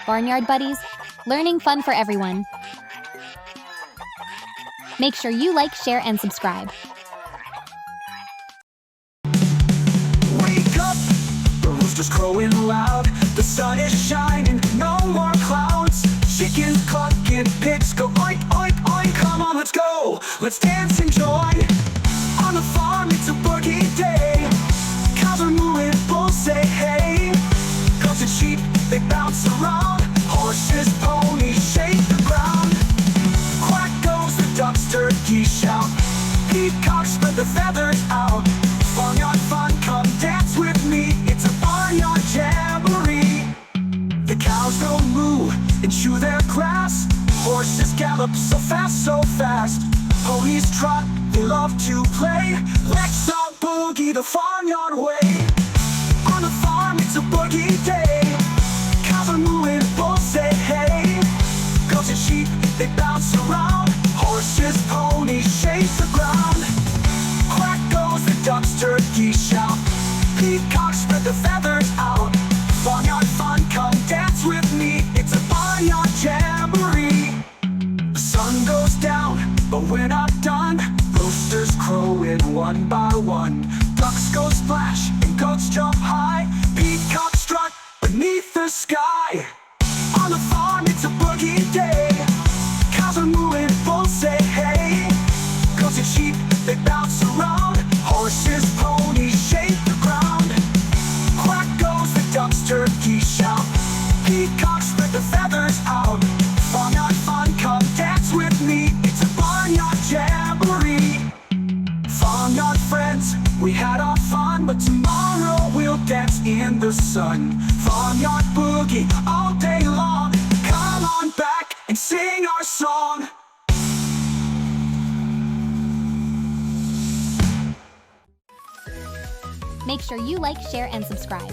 Barnyard Buddies, learning fun for everyone. Make sure you like, share, and subscribe. Wake up, the rooster's crowing loud. The sun is shining, no more clouds. Chickens clucking, pigs go oink, oink, oink. Come on, let's go, let's dance and joy. On the farm, it's a boogie day. Cows are mooing, bulls say hey. Goats and sheep, they bounce around. Horses, ponies, shake the ground. Quack goes the ducks, turkeys shout. Peacocks spread the feathers out. Barnyard fun, come dance with me. It's a barnyard jamboree. The cows go moo and chew their grass. Horses gallop so fast, so fast. Ponies trot, they love to play. Let's all boogie the farmyard way. On the farm, it's a boogie day. Cows are mooing, bulls say hey. Goats and sheep, they bounce around. Horses, ponies, shake the ground. Quack goes the ducks, turkeys shout. Peacocks spread the feathers out. Barnyard fun, come dance with me. It's a barnyard jamboree. The sun goes down, but we're not done. Roosters crowing one by one. Ducks go splash and goats jump high. Peacocks strut beneath the sky. On the farm, it's a boogie day. Cows are mooing, bulls say hey. Goats and sheep, they bounce around. Horses, ponies, shake the ground. Quack goes the ducks, turkeys shout. Peacocks spread the feathers out. Barnyard fun, come dance with me. It's a barnyard jamboree. Farmyard friends, we had our fun, but tomorrow we'll dance in the sun. Farmyard boogie all day long. Come on back and sing our song. Make sure you like, share, and subscribe.